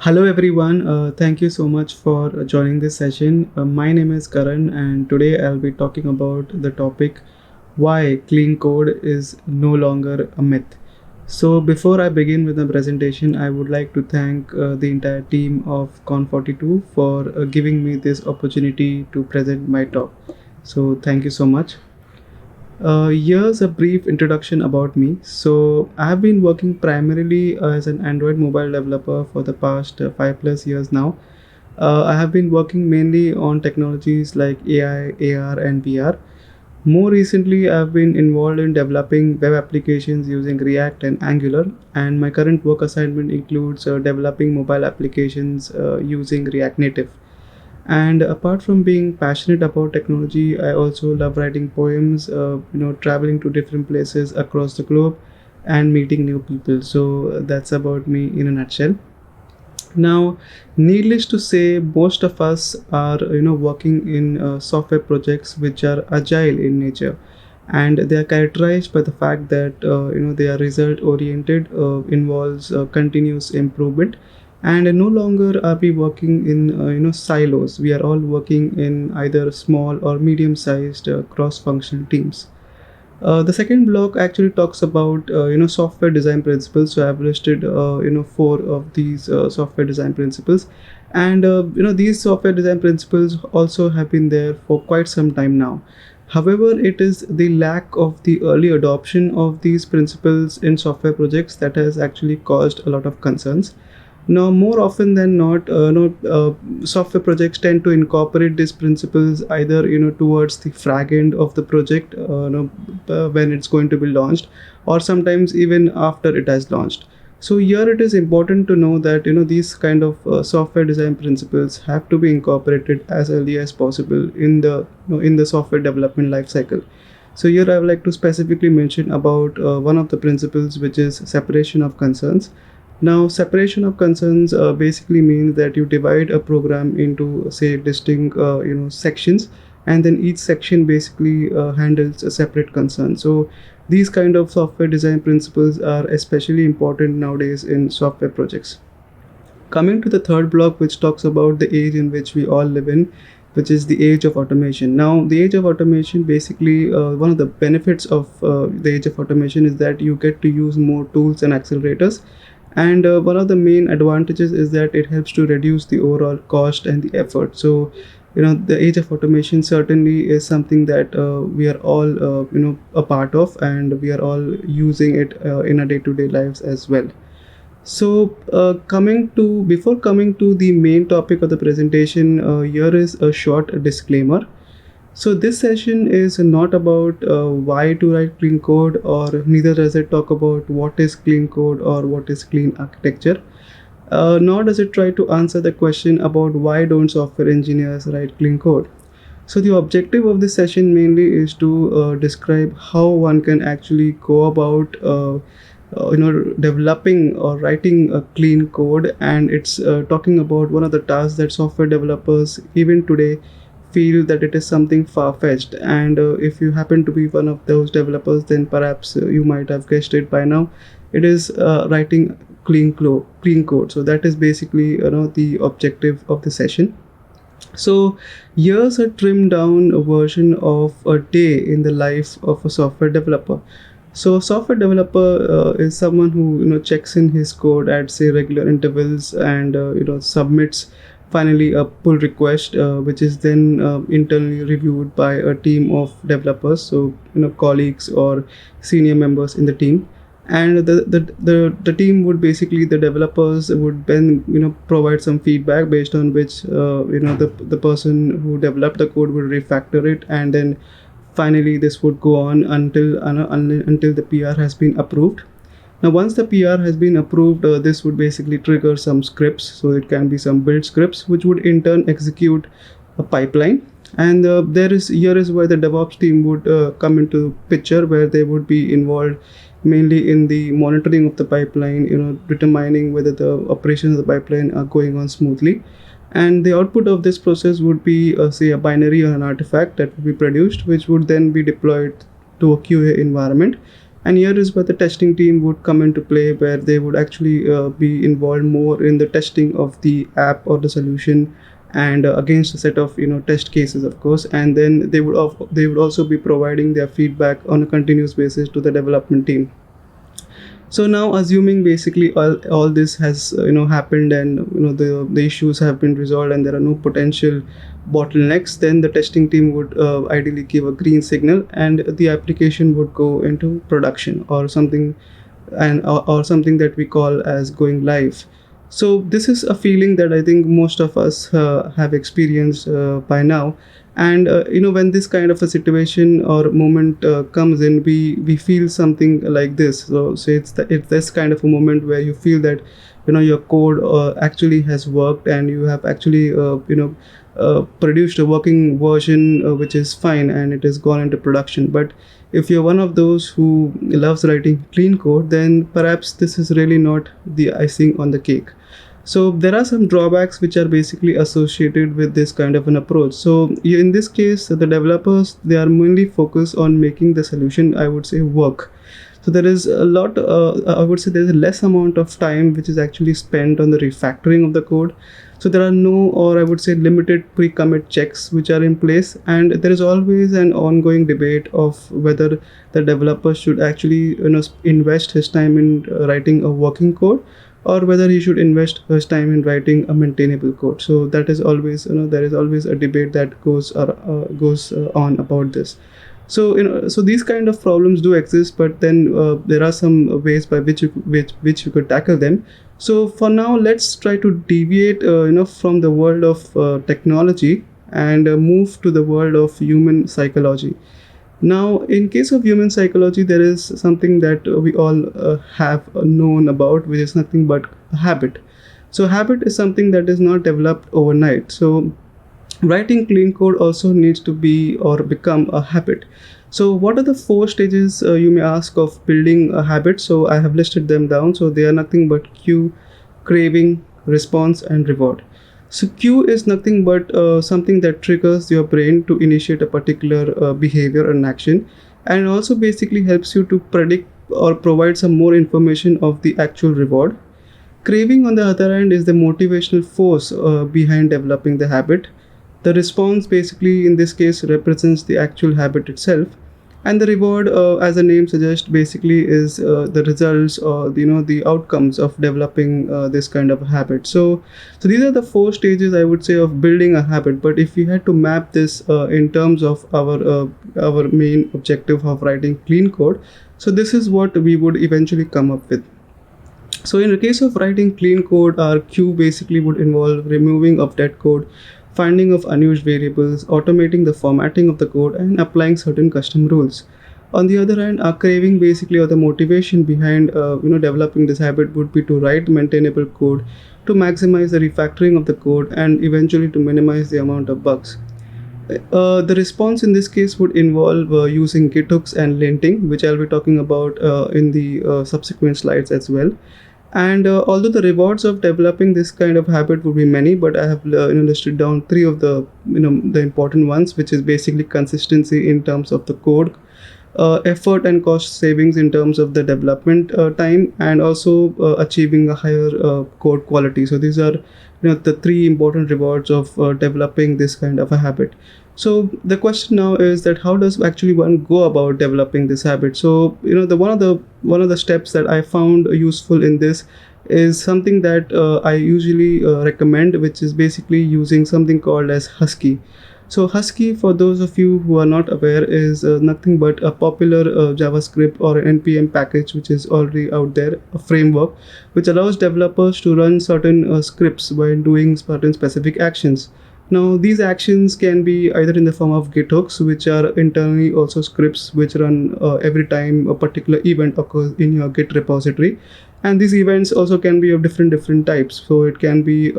Hello everyone, thank you so much for joining this session. My name is Karan, and today I'll be talking about the topic why clean code is no longer a myth. So, before I begin with the presentation, I would like to thank the entire team of Con42 for giving me this opportunity to present my talk. So, thank you so much. Here's a brief introduction about me. So, I have been working primarily as an Android mobile developer for the past 5 plus years now. I have been working mainly on technologies like AI, AR, and VR. More recently, I've been involved in developing web applications using React and Angular, and my current work assignment includes developing mobile applications using React Native. And apart from being passionate about technology, I also love writing poems, traveling to different places across the globe and meeting new people. So that's about me in a nutshell. Now, needless to say, most of us are working in software projects which are agile in nature, and they are characterized by the fact that they are result oriented, involves continuous improvement, and no longer are we working in silos. We are all working in either small or medium sized cross functional teams. The second block actually talks about software design principles. So I've listed four of these software design principles, and these software design principles also have been there for quite some time now. However, it is the lack of the early adoption of these principles in software projects that has actually caused a lot of concerns. Now, more often than not, software projects tend to incorporate these principles either towards the frag end of the project, when it's going to be launched, or sometimes even after it has launched. So here it is important to know that these kind of software design principles have to be incorporated as early as possible in the in the software development life cycle. So here I would like to specifically mention about one of the principles, which is separation of concerns. Now, separation of concerns basically means that you divide a program into, say, distinct, sections, and then each section basically handles a separate concern. So, these kind of software design principles are especially important nowadays in software projects. Coming to the third block, which talks about the age in which we all live in, which is the age of automation. Now, the age of automation basically, one of the benefits of the age of automation is that you get to use more tools and accelerators. And one of the main advantages is that it helps to reduce the overall cost and the effort. So, the age of automation certainly is something that we are all, a part of, and we are all using it in our day-to-day lives as well. So, coming to before coming to the main topic of the presentation, here is a short disclaimer. So, this session is not about why to write clean code, or neither does it talk about what is clean code or what is clean architecture. Nor does it try to answer the question about why don't software engineers write clean code. So the objective of this session mainly is to describe how one can actually go about developing or writing a clean code, and it's talking about one of the tasks that software developers even today feel that it is something far-fetched. And if you happen to be one of those developers, then perhaps you might have guessed it by now. It is writing clean code. So that is basically the objective of the session. So here's a trimmed down version of a day in the life of a software developer. So a software developer is someone who checks in his code at, say, regular intervals, and submits finally a pull request, which is then internally reviewed by a team of developers, so colleagues or senior members in the team. And the team would basically, the developers would then provide some feedback based on which the person who developed the code would refactor it, and then finally this would go on until the PR has been approved. Now, once the PR has been approved, this would basically trigger some scripts. So it can be some build scripts, which would in turn execute a pipeline. And here is where the DevOps team would come into picture, where they would be involved mainly in the monitoring of the pipeline, determining whether the operations of the pipeline are going on smoothly. And the output of this process would be, say, a binary or an artifact that would be produced, which would then be deployed to a QA environment, And here is where the testing team would come into play, where they would actually be involved more in the testing of the app or the solution, and against a set of test cases, of course. And then they would also be providing their feedback on a continuous basis to the development team. So now, assuming basically all this has happened, and the issues have been resolved and there are no potential bottlenecks, then the testing team would ideally give a green signal, and the application would go into production or something, or something that we call as going live. So this is a feeling that I think most of us have experienced by now. And when this kind of a situation or moment comes in, we feel something like this. So it's this kind of a moment where you feel that your code actually has worked, and you have actually produced a working version which is fine, and it has gone into production. But if you're one of those who loves writing clean code, then perhaps this is really not the icing on the cake. So there are some drawbacks which are basically associated with this kind of an approach. So in this case, the developers, they are mainly focused on making the solution, I would say, work. So there is a lot, I would say there's a less amount of time which is actually spent on the refactoring of the code. So there are no, or I would say limited pre-commit checks which are in place, and there is always an ongoing debate of whether the developer should actually invest his time in writing a working code, or whether he should invest his time in writing a maintainable code. So that is always, there is always a debate that goes on about this. So so these kind of problems do exist, but then there are some ways by which you could tackle them. So for now, let's try to deviate from the world of technology, and move to the world of human psychology. Now, in case of human psychology, there is something that we all have known about, which is nothing but habit. So habit is something that is not developed overnight. So writing clean code also needs to be or become a habit. So what are the four stages, you may ask, of building a habit? So I have listed them down. So they are nothing but cue, craving, response, and reward. So cue is nothing but something that triggers your brain to initiate a particular behavior and action, and also basically helps you to predict or provide some more information of the actual reward. Craving, on the other hand, is the motivational force behind developing the habit. The response, basically in this case, represents the actual habit itself, and the reward, as the name suggests, basically is the results, or the outcomes of developing this kind of habit. So these are the four stages, I would say, of building a habit. But if we had to map this in terms of our main objective of writing clean code, so this is what we would eventually come up with. So in the case of writing clean code, our cue basically would involve removing of dead code, finding of unused variables, automating the formatting of the code, and applying certain custom rules. On the other hand, our craving, basically, or the motivation behind developing this habit, would be to write maintainable code, to maximize the refactoring of the code, and eventually to minimize the amount of bugs. The response in this case would involve using git hooks and linting, which I'll be talking about in the subsequent slides as well. And although the rewards of developing this kind of habit would be many, but I have listed down three of the important ones, which is basically consistency in terms of the code, effort and cost savings in terms of the development time, and also achieving a higher code quality. So these are the three important rewards of developing this kind of a habit. So the question now is that how does actually one go about developing this habit? So the one of the steps that I found useful in this is something that I usually recommend, which is basically using something called as Husky. So Husky, for those of you who are not aware, is nothing but a popular JavaScript or NPM package which is already out there, a framework which allows developers to run certain scripts while doing certain specific actions. Now these actions can be either in the form of git hooks, which are internally also scripts which run every time a particular event occurs in your Git repository, and these events also can be of different types. So it can be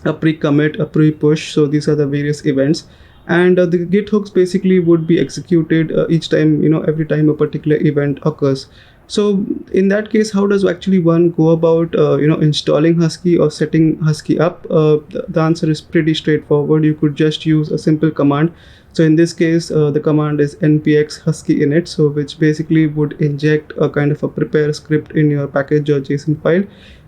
a pre-commit, a pre-push. So these are the various events, and the git hooks basically would be executed each time, every time a particular event occurs. So in that case, how does actually one go about installing Husky or setting Husky up? The answer is pretty straightforward. You could just use a simple command. So in this case, the command is npx husky init, so which basically would inject a kind of a prepare script in your package.json file,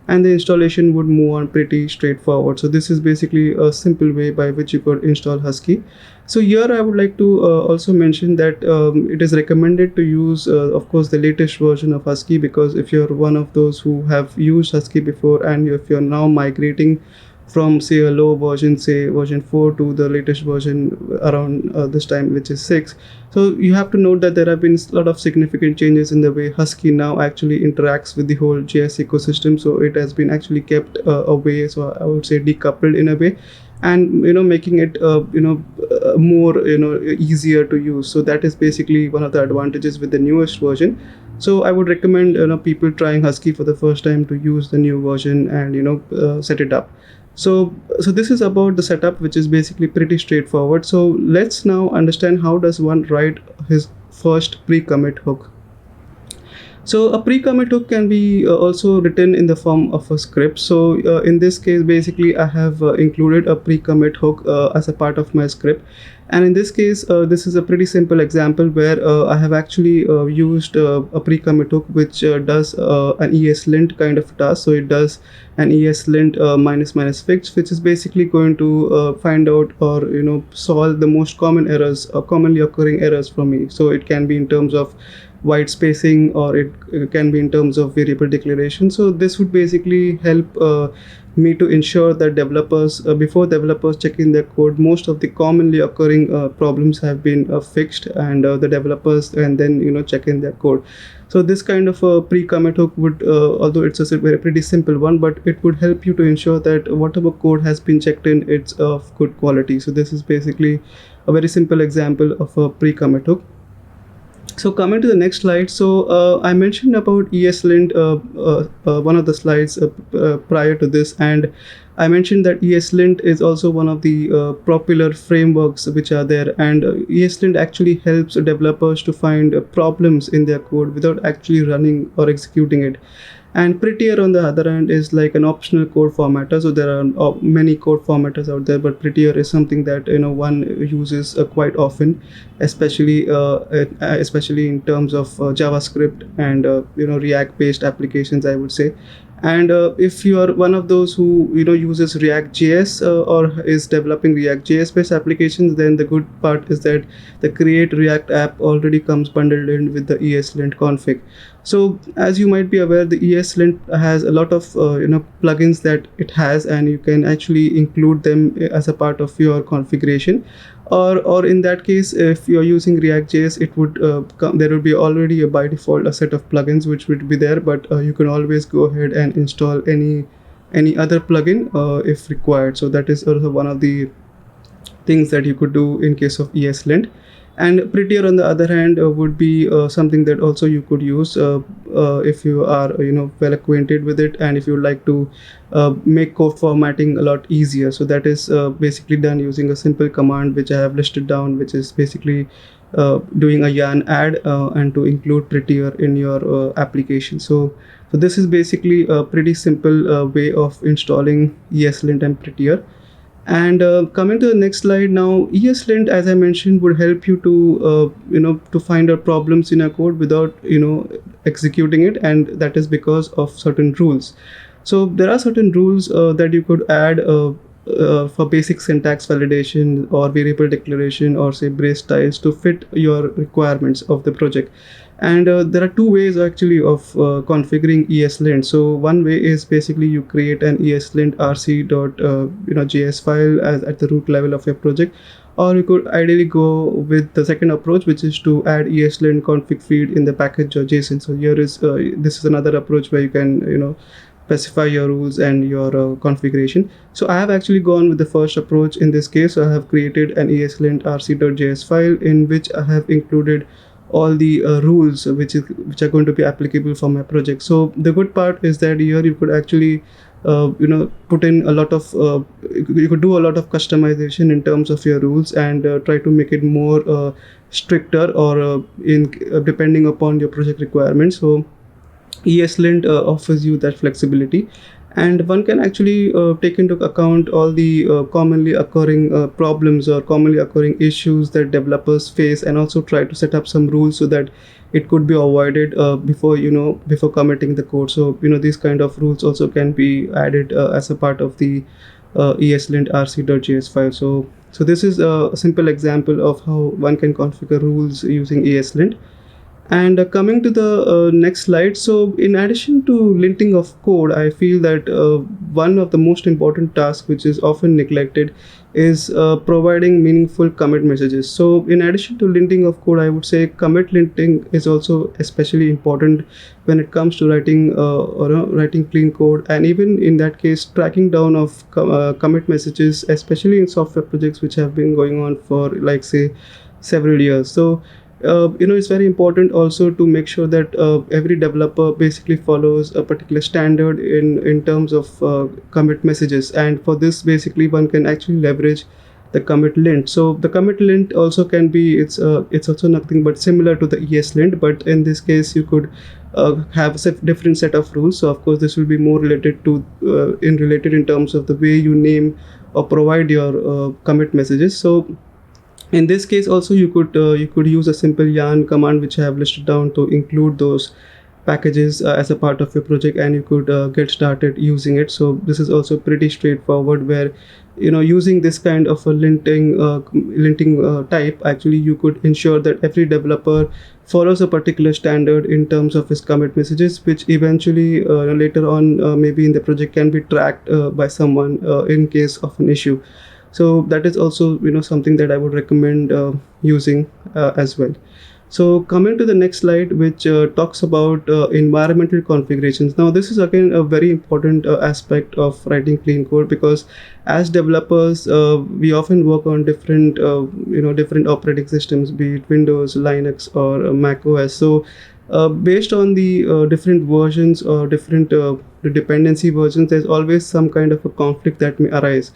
and the installation would move on pretty straightforward. So this is basically a simple way by which you could install Husky. So here I would like to also mention that it is recommended to use, of course, the latest version of Husky, because if you're one of those who have used Husky before and if you're now migrating from say a low version, say version 4, to the latest version around this time, which is 6. So you have to note that there have been a lot of significant changes in the way Husky now actually interacts with the whole JS ecosystem. So it has been actually kept away, so I would say decoupled in a way, and making it more easier to use. So that is basically one of the advantages with the newest version. So I would recommend people trying Husky for the first time to use the new version and set it up. So this is about the setup, which is basically pretty straightforward. So let's now understand how does one write his first pre-commit hook. So a pre-commit hook can be also written in the form of a script. So in this case, basically I have included a pre-commit hook as a part of my script. And in this case, this is a pretty simple example where I have actually used a pre-commit hook which does an ESLint kind of task. So it does an ESLint minus minus fix, which is basically going to find out or solve the most common errors, commonly occurring errors from me. So it can be in terms of white spacing, or it can be in terms of variable declaration. So this would basically help me to ensure that developers, before developers check in their code, most of the commonly occurring problems have been fixed, and the developers and then check in their code. So this kind of a pre-commit hook would, although it's a very pretty simple one, but it would help you to ensure that whatever code has been checked in, it's of good quality. So this is basically a very simple example of a pre-commit hook. So coming to the next slide, so I mentioned about ESLint one of the slides prior to this, and I mentioned that ESLint is also one of the popular frameworks which are there, and ESLint actually helps developers to find problems in their code without actually running or executing it. And Prettier, on the other hand, is like an optional code formatter. So there are many code formatters out there, but Prettier is something that one uses quite often, especially in terms of JavaScript and React-based applications, I would say. And if you are one of those who uses React.js or is developing React.js based applications, then the good part is that the Create React app already comes bundled in with the ESLint config. So as you might be aware, the ESLint has a lot of plugins that it has, and you can actually include them as a part of your configuration. Or in that case, if you're using React.js, it would there would be already by default a set of plugins which would be there, but you can always go ahead and install any other plugin if required. So that is also one of the things that you could do in case of ESLint. And Prettier, on the other hand, would be something that also you could use if you are well acquainted with it, and if you would like to make code formatting a lot easier. So that is basically done using a simple command which I have listed down, which is basically doing a yarn add and to include Prettier in your application. So this is basically a pretty simple way of installing ESLint and Prettier. And coming to the next slide now, ESLint, as I mentioned, would help you to to find out problems in a code without executing it, and that is because of certain rules. So there are certain rules that you could add for basic syntax validation or variable declaration or say brace styles to fit your requirements of the project. And there are two ways actually of configuring ESLint. So one way is basically you create an ESLint rc.js file at the root level of your project, or you could ideally go with the second approach, which is to add ESLint config field in the package.json. So here is this is another approach where you can specify your rules and your configuration. So I have actually gone with the first approach in this case. So I have created an ESLint rc.js file in which I have included all the rules which are going to be applicable for my project. So the good part is that here you could actually put in a lot of you could do a lot of customization in terms of your rules and try to make it more stricter or in depending upon your project requirements. So ESLint offers you that flexibility, and one can actually take into account all the commonly occurring problems or commonly occurring issues that developers face, and also try to set up some rules so that it could be avoided before committing the code. So these kind of rules also can be added as a part of the ESLint rc.js file. So this is a simple example of how one can configure rules using ESLint. And coming to the next slide, so in addition to linting of code, I feel that one of the most important tasks, which is often neglected, is providing meaningful commit messages. So in addition to linting of code, I would say commit linting is also especially important when it comes to writing clean code, and even in that case, tracking down of commit messages, especially in software projects which have been going on for, like, say, several years. So it's very important also to make sure that every developer basically follows a particular standard in terms of commit messages. And for this, basically, one can actually leverage the commit lint. So the commit lint also can be, it's also nothing but similar to the ESLint, but in this case you could have a different set of rules. So of course this will be more related to related in terms of the way you name or provide your commit messages. So in this case also, you could use a simple yarn command, which I have listed down, to include those packages as a part of your project, and you could get started using it. So this is also pretty straightforward, where using this kind of a linting type, actually you could ensure that every developer follows a particular standard in terms of his commit messages, which eventually later on, maybe in the project, can be tracked by someone in case of an issue. So that is also something that I would recommend using as well. So coming to the next slide, which talks about environmental configurations. Now this is again a very important aspect of writing clean code, because as developers we often work on different operating systems, be it Windows, Linux, or Mac OS. So based on the different versions or different dependency versions, there's always some kind of a conflict that may arise.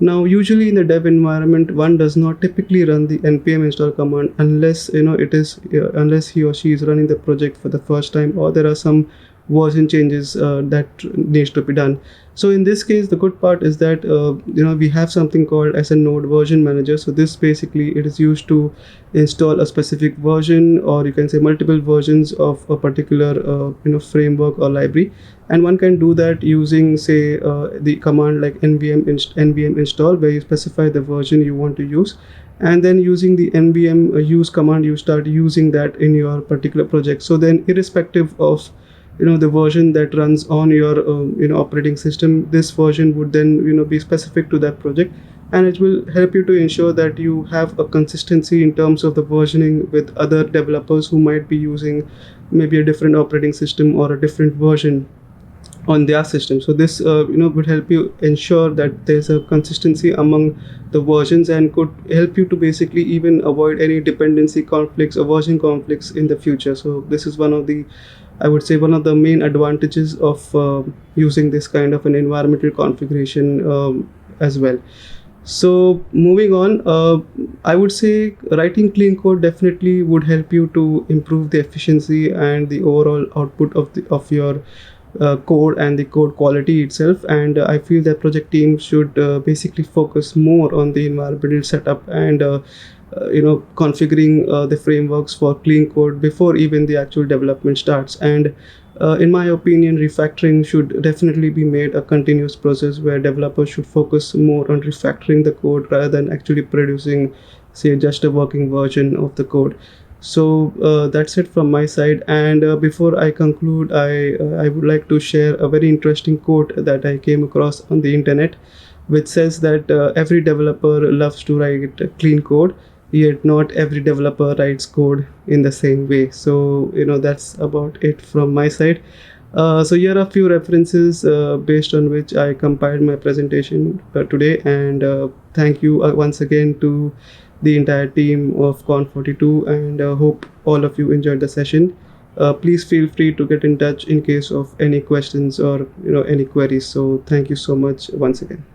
Now usually in the dev environment, one does not typically run the npm install command unless unless he or she is running the project for the first time, or there are some version changes that needs to be done. So in this case, the good part is that we have something called as a node version manager. So this basically, it is used to install a specific version, or you can say multiple versions of a particular framework or library. And one can do that using, say, the command like nvm install, where you specify the version you want to use, and then using the nvm use command, you start using that in your particular project. So then, irrespective of the version that runs on your operating system, this version would then be specific to that project, and it will help you to ensure that you have a consistency in terms of the versioning with other developers who might be using maybe a different operating system or a different version on their system. So this would help you ensure that there's a consistency among the versions, and could help you to basically even avoid any dependency conflicts or version conflicts in the future. So this is one of the, I would say, one of the main advantages of using this kind of an environmental configuration as well. So moving on, I would say writing clean code definitely would help you to improve the efficiency and the overall output of your code and the code quality itself. And I feel that project teams should basically focus more on the environmental setup and configuring the frameworks for clean code before even the actual development starts. And in my opinion, refactoring should definitely be made a continuous process, where developers should focus more on refactoring the code rather than actually producing, say, just a working version of the code. So that's it from my side. And before I conclude, I would like to share a very interesting quote that I came across on the internet, which says that every developer loves to write clean code, yet not every developer writes code in the same way. So that's about it from my side. So here are a few references based on which I compiled my presentation today. And thank you once again to the entire team of Con42, and hope all of you enjoyed the session. Please feel free to get in touch in case of any questions or any queries. So thank you so much once again.